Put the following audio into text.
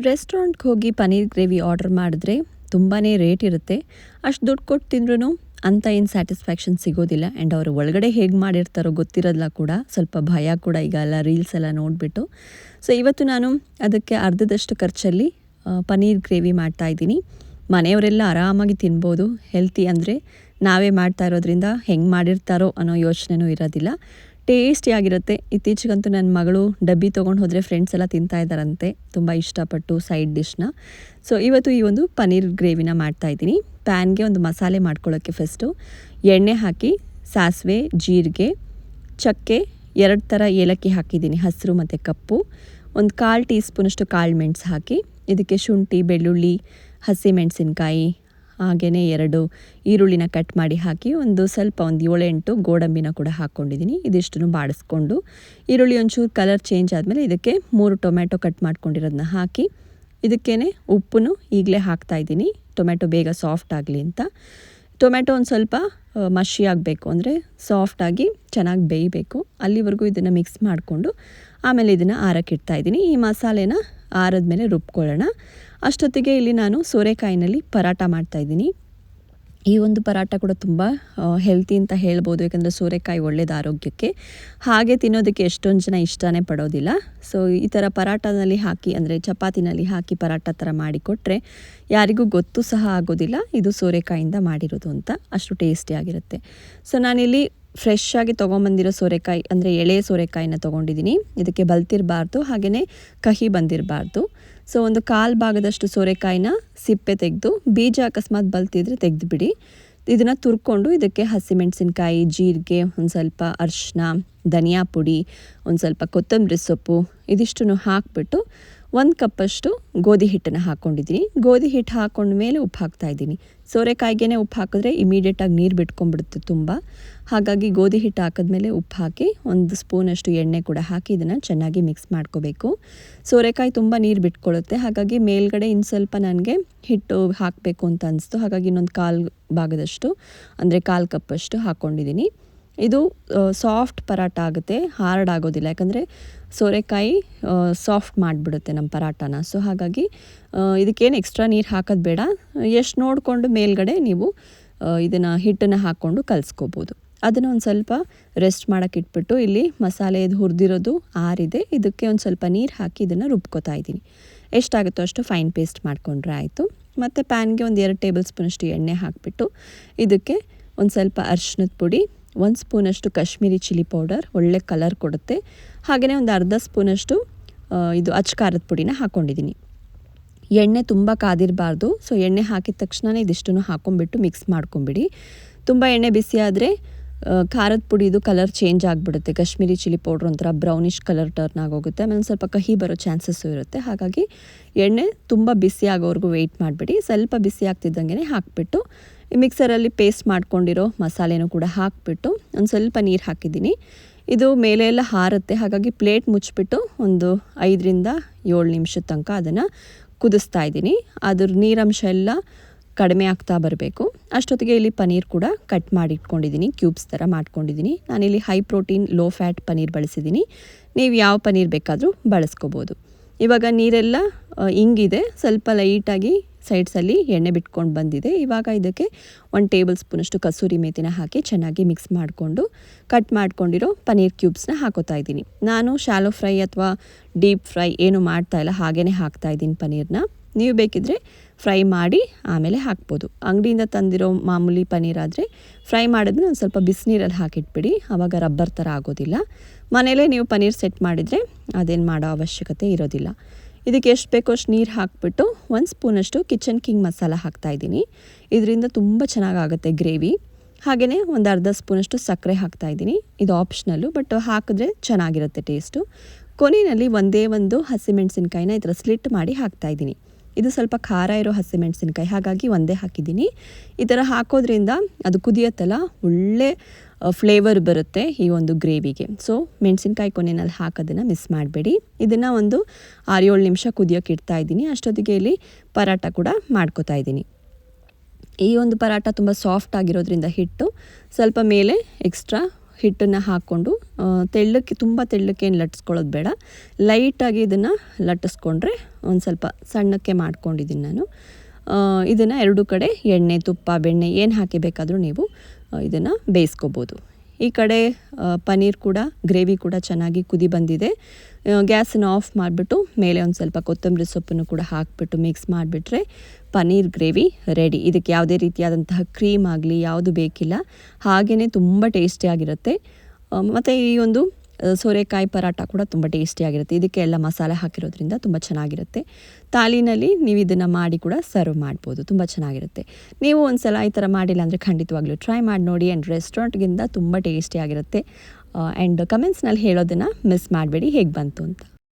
ರೆಸ್ಟೋರೆಂಟ್ಗೆ ಹೋಗಿ paneer gravy order ಮಾಡಿದ್ರೆ ತುಂಬಾ ರೇಟ್ ಇರುತ್ತೆ. ಅಷ್ಟು ದುಡ್ಡು ಕೊಟ್ಟು ತಿಂದ್ರೂ ಅಂತ ಏನು ಸ್ಯಾಟಿಸ್ಫ್ಯಾಕ್ಷನ್ ಸಿಗೋದಿಲ್ಲ. ಆ್ಯಂಡ್ ಅವರು ಒಳಗಡೆ ಹೇಗೆ ಮಾಡಿರ್ತಾರೋ ಗೊತ್ತಿರೋದಿಲ್ಲ ಕೂಡ. ಸ್ವಲ್ಪ ಭಯ ಕೂಡ ಈಗ ಎಲ್ಲ ರೀಲ್ಸ್ ಎಲ್ಲ ನೋಡಿಬಿಟ್ಟು. ಸೊ ಇವತ್ತು ನಾನು ಅದಕ್ಕೆ ಅರ್ಧದಷ್ಟು ಖರ್ಚಲ್ಲಿ ಪನ್ನೀರ್ ಗ್ರೇವಿ ಮಾಡ್ತಾಯಿದ್ದೀನಿ. ಮನೆಯವರೆಲ್ಲ ಆರಾಮಾಗಿ ತಿನ್ಬೋದು. ಹೆಲ್ತಿ ಅಂದರೆ ನಾವೇ ಮಾಡ್ತಾ ಇರೋದ್ರಿಂದ ಹೆಂಗೆ ಮಾಡಿರ್ತಾರೋ ಅನ್ನೋ ಯೋಚನೆನೂ ಇರೋದಿಲ್ಲ. ಟೇಸ್ಟಿಯಾಗಿರುತ್ತೆ. ಇತ್ತೀಚೆಗಂತೂ ನನ್ನ ಮಗಳು ಡಬ್ಬಿ ತೊಗೊಂಡು ಹೋದರೆ ಫ್ರೆಂಡ್ಸ್ ಎಲ್ಲ ತಿಂತಾ ಇದ್ದಾರಂತೆ ತುಂಬ ಇಷ್ಟಪಟ್ಟು ಸೈಡ್ ಡಿಶ್ನ. ಸೊ ಇವತ್ತು ಈ ಒಂದು ಪನ್ನೀರ್ ಗ್ರೇವಿನ ಮಾಡ್ತಾಯಿದ್ದೀನಿ. ಪ್ಯಾನ್ಗೆ ಒಂದು ಮಸಾಲೆ ಮಾಡ್ಕೊಳ್ಳೋಕ್ಕೆ ಫಸ್ಟು ಎಣ್ಣೆ ಹಾಕಿ ಸಾಸಿವೆ, ಜೀರಿಗೆ, ಚಕ್ಕೆ, 2 ಥರ ಏಲಕ್ಕಿ ಹಾಕಿದ್ದೀನಿ, ಹಸಿರು ಮತ್ತು ಕಪ್ಪು. ಒಂದು 1/4 ಟೀ ಸ್ಪೂನಷ್ಟು ಕಾಳು ಮೆಣಸು ಹಾಕಿ ಇದಕ್ಕೆ ಶುಂಠಿ, ಬೆಳ್ಳುಳ್ಳಿ, ಹಸಿಮೆಣಸಿನ್ಕಾಯಿ ಹಾಗೆಯೇ 2 ಈರುಳ್ಳಿನ ಕಟ್ ಮಾಡಿ ಹಾಕಿ ಒಂದು 7-8 ಗೋಡಂಬಿನ ಕೂಡ ಹಾಕ್ಕೊಂಡಿದ್ದೀನಿ. ಇದಿಷ್ಟನ್ನು ಬಾಡಿಸ್ಕೊಂಡು ಈರುಳ್ಳಿ ಒಂಚೂರು ಕಲರ್ ಚೇಂಜ್ ಆದಮೇಲೆ ಇದಕ್ಕೆ 3 ಟೊಮೆಟೊ ಕಟ್ ಮಾಡ್ಕೊಂಡಿರೋದನ್ನ ಹಾಕಿ ಇದಕ್ಕೇ ಉಪ್ಪನ್ನು ಈಗಲೇ ಹಾಕ್ತಾಯಿದ್ದೀನಿ, ಟೊಮೆಟೊ ಬೇಗ ಸಾಫ್ಟ್ ಆಗಲಿ ಅಂತ. ಟೊಮೆಟೊ ಒಂದು ಸ್ವಲ್ಪ ಮಶಿ ಆಗಬೇಕು, ಅಂದರೆ ಸಾಫ್ಟಾಗಿ ಚೆನ್ನಾಗಿ ಬೇಯಬೇಕು. ಅಲ್ಲಿವರೆಗೂ ಇದನ್ನು ಮಿಕ್ಸ್ ಮಾಡಿಕೊಂಡು ಆಮೇಲೆ ಇದನ್ನು ಆರಕ್ಕಿಡ್ತಾಯಿದ್ದೀನಿ. ಈ ಮಸಾಲೆನ ಆರಿದ್ಮೇಲೆ ರುಬ್ಕೊಳ್ಳೋಣ. ಅಷ್ಟೊತ್ತಿಗೆ ಇಲ್ಲಿ ನಾನು ಸೋರೆಕಾಯಿನಲ್ಲಿ ಪರಾಟ ಮಾಡ್ತಾಯಿದ್ದೀನಿ. ಈ ಒಂದು ಪರಾಟ ಕೂಡ ತುಂಬ ಹೆಲ್ತಿ ಅಂತ ಹೇಳ್ಬೋದು, ಯಾಕಂದರೆ ಸೋರೆಕಾಯಿ ಒಳ್ಳೆಯದು ಆರೋಗ್ಯಕ್ಕೆ. ಹಾಗೆ ತಿನ್ನೋದಕ್ಕೆ ಎಷ್ಟೊಂದು ಜನ ಇಷ್ಟನೇ ಪಡೋದಿಲ್ಲ. ಸೊ ಈ ಥರ ಪರಾಟನಲ್ಲಿ ಹಾಕಿ, ಅಂದರೆ ಚಪಾತಿನಲ್ಲಿ ಹಾಕಿ ಪರಾಟ ಥರ ಮಾಡಿಕೊಟ್ರೆ ಯಾರಿಗೂ ಗೊತ್ತು ಸಹ ಆಗೋದಿಲ್ಲ ಇದು ಸೋರೆಕಾಯಿಂದ ಮಾಡಿರೋದು ಅಂತ. ಅಷ್ಟು ಟೇಸ್ಟಿಯಾಗಿರುತ್ತೆ. ಸೊ ನಾನಿಲ್ಲಿ ಫ್ರೆಶ್ ಆಗಿ ತೊಗೊಂಬಂದಿರೋ ಸೋರೆಕಾಯಿ, ಅಂದರೆ ಎಳೆ ಸೋರೆಕಾಯಿನ ತೊಗೊಂಡಿದ್ದೀನಿ. ಇದಕ್ಕೆ ಬಲ್ತಿರಬಾರ್ದು, ಹಾಗೆಯೇ ಕಹಿ ಬಂದಿರಬಾರ್ದು. ಸೊ ಒಂದು 1/4 ಭಾಗದಷ್ಟು ಸೋರೆಕಾಯಿನ ಸಿಪ್ಪೆ ತೆಗೆದು, ಬೀಜ ಅಕಸ್ಮಾತ್ ಬಲ್ತಿದ್ರೆ ತೆಗೆದುಬಿಡಿ. ಇದನ್ನು ತುರ್ಕೊಂಡು ಇದಕ್ಕೆ ಹಸಿಮೆಣಸಿನ್ಕಾಯಿ, ಜೀರಿಗೆ, ಒಂದು ಸ್ವಲ್ಪ ಅರಿಶಿನ, ಧನಿಯಾ ಪುಡಿ, ಒಂದು ಸ್ವಲ್ಪ ಕೊತ್ತಂಬರಿ ಸೊಪ್ಪು ಇದಿಷ್ಟನ್ನು ಹಾಕಿಬಿಟ್ಟು 1 ಕಪ್ಪಷ್ಟು ಗೋಧಿ ಹಿಟ್ಟನ್ನು ಹಾಕ್ಕೊಂಡಿದ್ದೀನಿ. ಗೋಧಿ ಹಿಟ್ಟು ಹಾಕ್ಕೊಂಡ್ಮೇಲೆ ಉಪ್ಪು ಹಾಕ್ತಾಯಿದ್ದೀನಿ. ಸೋರೆಕಾಯಿಗೆ ಉಪ್ಪು ಹಾಕಿದ್ರೆ ಇಮಿಡಿಯೇಟಾಗಿ ನೀರು ಬಿಟ್ಕೊಂಡ್ಬಿಡುತ್ತೆ ತುಂಬ. ಹಾಗಾಗಿ ಗೋಧಿ ಹಿಟ್ಟು ಹಾಕಿದ್ಮೇಲೆ ಉಪ್ಪು ಹಾಕಿ 1 ಸ್ಪೂನಷ್ಟು ಎಣ್ಣೆ ಕೂಡ ಹಾಕಿ ಇದನ್ನು ಚೆನ್ನಾಗಿ ಮಿಕ್ಸ್ ಮಾಡ್ಕೋಬೇಕು. ಸೋರೆಕಾಯಿ ತುಂಬ ನೀರು ಬಿಟ್ಕೊಳ್ಳುತ್ತೆ, ಹಾಗಾಗಿ ಮೇಲ್ಗಡೆ ಇನ್ನು ಸ್ವಲ್ಪ ನನಗೆ ಹಿಟ್ಟು ಹಾಕಬೇಕು ಅಂತ ಅನಿಸ್ತು. ಹಾಗಾಗಿ ಇನ್ನೊಂದು 1/4 ಭಾಗದಷ್ಟು, ಅಂದರೆ 1/4 ಕಪ್ಪಷ್ಟು ಹಾಕ್ಕೊಂಡಿದ್ದೀನಿ. ಇದು ಸಾಫ್ಟ್ ಪರಾಟ ಆಗುತ್ತೆ, ಹಾರ್ಡ್ ಆಗೋದಿಲ್ಲ. ಯಾಕಂದರೆ ಸೋರೆಕಾಯಿ ಸಾಫ್ಟ್ ಮಾಡಿಬಿಡುತ್ತೆ ನಮ್ಮ ಪರಾಟನ. ಸೊ ಹಾಗಾಗಿ ಇದಕ್ಕೇನು ಎಕ್ಸ್ಟ್ರಾ ನೀರು ಹಾಕೋದು ಬೇಡ. ಎಷ್ಟು ನೋಡಿಕೊಂಡು ಮೇಲ್ಗಡೆ ನೀವು ಇದನ್ನು ಹಿಟ್ಟನ್ನು ಹಾಕ್ಕೊಂಡು ಕಲಿಸ್ಕೋಬೋದು. ಅದನ್ನು ಒಂದು ಸ್ವಲ್ಪ ರೆಸ್ಟ್ ಮಾಡೋಕ್ಕೆ ಇಟ್ಬಿಟ್ಟು ಇಲ್ಲಿ ಮಸಾಲೆ ಹುರಿದಿರೋದು ಆರಿದೆ. ಇದಕ್ಕೆ ಒಂದು ಸ್ವಲ್ಪ ನೀರು ಹಾಕಿ ಇದನ್ನು ರುಬ್ಕೋತಾ ಇದ್ದೀನಿ. ಎಷ್ಟಾಗುತ್ತೋ ಅಷ್ಟು ಫೈನ್ ಪೇಸ್ಟ್ ಮಾಡಿಕೊಂಡ್ರೆ ಆಯಿತು. ಮತ್ತು ಪ್ಯಾನ್ಗೆ ಒಂದು 2 ಟೇಬಲ್ ಸ್ಪೂನಷ್ಟು ಎಣ್ಣೆ ಹಾಕಿಬಿಟ್ಟು ಇದಕ್ಕೆ ಒಂದು ಸ್ವಲ್ಪ ಅರಿಶಿನದ ಪುಡಿ, 1 ಸ್ಪೂನಷ್ಟು ಕಾಶ್ಮೀರಿ ಚಿಲ್ಲಿ ಪೌಡರ್, ಒಳ್ಳೆ ಕಲರ್ ಕೊಡುತ್ತೆ. ಹಾಗೆಯೇ ಒಂದು ಅರ್ಧ ಸ್ಪೂನಷ್ಟು ಇದು ಅಚ್ಕಾರದ ಪುಡಿನ ಹಾಕ್ಕೊಂಡಿದ್ದೀನಿ. ಎಣ್ಣೆ ತುಂಬ ಕಾದಿರಬಾರ್ದು. ಸೊ ಎಣ್ಣೆ ಹಾಕಿದ ತಕ್ಷಣವೇ ಇದಿಷ್ಟನ್ನು ಹಾಕ್ಕೊಂಬಿಟ್ಟು ಮಿಕ್ಸ್ ಮಾಡ್ಕೊಂಬಿಡಿ. ತುಂಬ ಎಣ್ಣೆ ಬಿಸಿ ಆದರೆ ಖಾರದ ಪುಡಿದು ಕಲರ್ ಚೇಂಜ್ ಆಗಿಬಿಡುತ್ತೆ. ಕಾಶ್ಮೀರಿ ಚಿಲ್ಲಿ ಪೌಡ್ರ್ ಒಂಥರ ಬ್ರೌನಿಷ್ ಕಲರ್ ಟರ್ನ್ ಆಗೋಗುತ್ತೆ. ಆಮೇಲೆ ಸ್ವಲ್ಪ ಕಹಿ ಬರೋ ಚಾನ್ಸಸ್ಸು ಇರುತ್ತೆ. ಹಾಗಾಗಿ ಎಣ್ಣೆ ತುಂಬ ಬಿಸಿ ಆಗೋವರೆಗೂ ವೆಯ್ಟ್ ಮಾಡಿಬಿಡಿ. ಸ್ವಲ್ಪ ಬಿಸಿ ಆಗ್ತಿದ್ದಂಗೆ ಹಾಕಿಬಿಟ್ಟು ಮಿಕ್ಸರಲ್ಲಿ ಪೇಸ್ಟ್ ಮಾಡ್ಕೊಂಡಿರೋ ಮಸಾಲೆನೂ ಕೂಡ ಹಾಕಿಬಿಟ್ಟು ಒಂದು ಸ್ವಲ್ಪ ನೀರು ಹಾಕಿದ್ದೀನಿ. ಇದು ಮೇಲೆ ಎಲ್ಲ ಹಾರುತ್ತೆ, ಹಾಗಾಗಿ ಪ್ಲೇಟ್ ಮುಚ್ಚಿಬಿಟ್ಟು ಒಂದು 5-7 ನಿಮಿಷದ ತನಕ ಅದನ್ನು ಕುದಿಸ್ತಾ ಇದ್ದೀನಿ. ಅದ್ರ ನೀರಂಶ ಎಲ್ಲ ಕಡಿಮೆ ಆಗ್ತಾ ಬರಬೇಕು. ಅಷ್ಟೊತ್ತಿಗೆ ಇಲ್ಲಿ ಪನ್ನೀರ್ ಕೂಡ ಕಟ್ ಮಾಡಿ ಇಟ್ಕೊಂಡಿದ್ದೀನಿ, ಕ್ಯೂಬ್ಸ್ ಥರ ಮಾಡ್ಕೊಂಡಿದ್ದೀನಿ. ನಾನಿಲ್ಲಿ high protein low fat paneer ಬಳಸಿದ್ದೀನಿ. ನೀವು ಯಾವ ಪನ್ನೀರ್ ಬೇಕಾದರೂ ಬಳಸ್ಕೋಬೋದು. ಇವಾಗ ನೀರೆಲ್ಲ ಇಂಗಿದೆ, ಸ್ವಲ್ಪ ಲೈಟಾಗಿ ಸೈಡ್ಸಲ್ಲಿ ಎಣ್ಣೆ ಬಿಟ್ಕೊಂಡು ಬಂದಿದೆ. ಇವಾಗ ಇದಕ್ಕೆ 1 ಟೇಬಲ್ ಸ್ಪೂನಷ್ಟು ಕಸೂರಿ ಮೇಥಿನ ಹಾಕಿ ಚೆನ್ನಾಗಿ ಮಿಕ್ಸ್ ಮಾಡಿಕೊಂಡು ಕಟ್ ಮಾಡ್ಕೊಂಡಿರೋ ಪನ್ನೀರ್ ಕ್ಯೂಬ್ಸ್ನ ಹಾಕೋತಾ ಇದ್ದೀನಿ. ನಾನು ಶಾಲೋ ಫ್ರೈ ಅಥವಾ ಡೀಪ್ ಫ್ರೈ ಏನು ಮಾಡ್ತಾಯಿಲ್ಲ, ಹಾಗೇ ಹಾಕ್ತಾಯಿದ್ದೀನಿ ಪನ್ನೀರ್ನ. ನೀವು ಬೇಕಿದ್ದರೆ ಫ್ರೈ ಮಾಡಿ ಆಮೇಲೆ ಹಾಕ್ಬೋದು. ಅಂಗಡಿಯಿಂದ ತಂದಿರೋ ಮಾಮೂಲಿ ಪನ್ನೀರ್ ಆದರೆ ಫ್ರೈ ಮಾಡಿದ್ಮೇಲೆ ಒಂದು ಸ್ವಲ್ಪ ಬಿಸಿನೀರಲ್ಲಿ ಹಾಕಿಟ್ಬಿಡಿ, ಆವಾಗ ರಬ್ಬರ್ ಥರ ಆಗೋದಿಲ್ಲ. ಮನೇಲೇ ನೀವು ಪನ್ನೀರ್ ಸೆಟ್ ಮಾಡಿದರೆ ಅದೇನು ಮಾಡೋ ಅವಶ್ಯಕತೆ ಇರೋದಿಲ್ಲ. ಇದಕ್ಕೆ ಎಷ್ಟು ಬೇಕೋ ಅಷ್ಟು ನೀರು ಹಾಕಿಬಿಟ್ಟು 1 ಸ್ಪೂನಷ್ಟು ಕಿಚನ್ ಕಿಂಗ್ ಮಸಾಲ ಹಾಕ್ತಾಯಿದ್ದೀನಿ. ಇದರಿಂದ ತುಂಬ ಚೆನ್ನಾಗಾಗುತ್ತೆ ಗ್ರೇವಿ. ಹಾಗೆಯೇ ಒಂದು ಅರ್ಧ ಸ್ಪೂನಷ್ಟು ಸಕ್ಕರೆ ಹಾಕ್ತಾಯಿದ್ದೀನಿ. ಇದು ಆಪ್ಷನಲ್ಲು, ಬಟ್ ಹಾಕಿದ್ರೆ ಚೆನ್ನಾಗಿರುತ್ತೆ ಟೇಸ್ಟು. ಕೊನೆಯಲ್ಲಿ ಒಂದೇ ಒಂದು ಹಸಿಮೆಣಸಿನ್ಕಾಯಿನ ಈ ಥರ ಸ್ಲಿಟ್ ಮಾಡಿ ಹಾಕ್ತಾಯಿದ್ದೀನಿ. ಇದು ಸ್ವಲ್ಪ ಖಾರ ಇರೋ ಹಸಿಮೆಣಸಿನ್ಕಾಯಿ, ಹಾಗಾಗಿ ಒಂದೇ ಹಾಕಿದ್ದೀನಿ. ಈ ಥರ ಹಾಕೋದ್ರಿಂದ ಅದು ಕುದಿಯತ್ತಲ್ಲ, ಒಳ್ಳೆ ಫ್ಲೇವರ್ ಬರುತ್ತೆ ಈ ಒಂದು ಗ್ರೇವಿಗೆ. ಸೊ ಮೆಣಸಿನ್ಕಾಯಿ ಕೊನೆಯಲ್ಲಿ ಹಾಕೋದನ್ನು ಮಿಸ್ ಮಾಡಬೇಡಿ. ಇದನ್ನು ಒಂದು 6-7 ನಿಮಿಷ ಕುದಿಯೋಕೆ ಇಡ್ತಾಯಿದ್ದೀನಿ. ಅಷ್ಟೊತ್ತಿಗೆ ಇಲ್ಲಿ ಪರಾಟ ಕೂಡ ಮಾಡ್ಕೋತಾ ಇದ್ದೀನಿ. ಈ ಒಂದು ಪರಾಟ ತುಂಬ ಸಾಫ್ಟ್ ಆಗಿರೋದ್ರಿಂದ ಹಿಟ್ಟು ಸ್ವಲ್ಪ ಮೇಲೆ ಎಕ್ಸ್ಟ್ರಾ ಹಿಟ್ಟನ್ನು ಹಾಕ್ಕೊಂಡು ತೆಳ್ಳಕ್ಕೆ ತುಂಬ ತೆಳ್ಳಕ್ಕೆ ಏನು ಲಟ್ಟಿಸ್ಕೊಳ್ಳೋದು ಬೇಡ, ಲೈಟಾಗಿ ಇದನ್ನು ಲಟ್ಟಿಸ್ಕೊಂಡ್ರೆ ಒಂದು ಸ್ವಲ್ಪ ಸಣ್ಣಕ್ಕೆ ಮಾಡ್ಕೊಂಡಿದ್ದೀನಿ ನಾನು. ಇದನ್ನು ಎರಡೂ ಕಡೆ ಎಣ್ಣೆ, ತುಪ್ಪ, ಬೆಣ್ಣೆ ಏನು ಹಾಕಿ ಬೇಕಾದರೂ ನೀವು ಇದನ್ನು ಬೇಯಿಸ್ಕೋಬೋದು. ಈ ಕಡೆ ಪನ್ನೀರ್ ಕೂಡ, ಗ್ರೇವಿ ಕೂಡ ಚೆನ್ನಾಗಿ ಕುದಿ ಬಂದಿದೆ. ಗ್ಯಾಸನ್ನು ಆಫ್ ಮಾಡಿಬಿಟ್ಟು ಮೇಲೆ ಒಂದು ಸ್ವಲ್ಪ ಕೊತ್ತಂಬರಿ ಸೊಪ್ಪನ್ನು ಕೂಡ ಹಾಕಿಬಿಟ್ಟು ಮಿಕ್ಸ್ ಮಾಡಿಬಿಟ್ರೆ ಪನ್ನೀರ್ ಗ್ರೇವಿ ರೆಡಿ. ಇದಕ್ಕೆ ಯಾವುದೇ ರೀತಿಯಾದಂತಹ ಕ್ರೀಮ್ ಆಗಲಿ ಯಾವುದು ಬೇಕಿಲ್ಲ, ಹಾಗೆಯೇ ತುಂಬ ಟೇಸ್ಟಿಯಾಗಿರುತ್ತೆ. ಮತ್ತು ಈ ಒಂದು ಸೋರೆಕಾಯಿ ಪರಾಟ ಕೂಡ ತುಂಬ ಟೇಸ್ಟಿಯಾಗಿರುತ್ತೆ. ಇದಕ್ಕೆ ಎಲ್ಲ ಮಸಾಲೆ ಹಾಕಿರೋದ್ರಿಂದ ತುಂಬ ಚೆನ್ನಾಗಿರುತ್ತೆ. ತಾಲಿನಲ್ಲಿ ನೀವು ಇದನ್ನು ಮಾಡಿ ಕೂಡ ಸರ್ವ್ ಮಾಡ್ಬೋದು, ತುಂಬ ಚೆನ್ನಾಗಿರುತ್ತೆ. ನೀವು ಒಂದು ಸಲ ಈ ಥರ ಮಾಡಿಲ್ಲ ಅಂದರೆ ಖಂಡಿತವಾಗ್ಲೂ ಟ್ರೈ ಮಾಡಿ ನೋಡಿ. ಆ್ಯಂಡ್ ರೆಸ್ಟೋರೆಂಟ್ಗಿಂತ ತುಂಬ ಟೇಸ್ಟಿಯಾಗಿರುತ್ತೆ. ಆ್ಯಂಡ್ ಕಮೆಂಟ್ಸ್ನಲ್ಲಿ ಹೇಳೋದನ್ನು ಮಿಸ್ ಮಾಡಬೇಡಿ ಹೇಗೆ ಬಂತು ಅಂತ.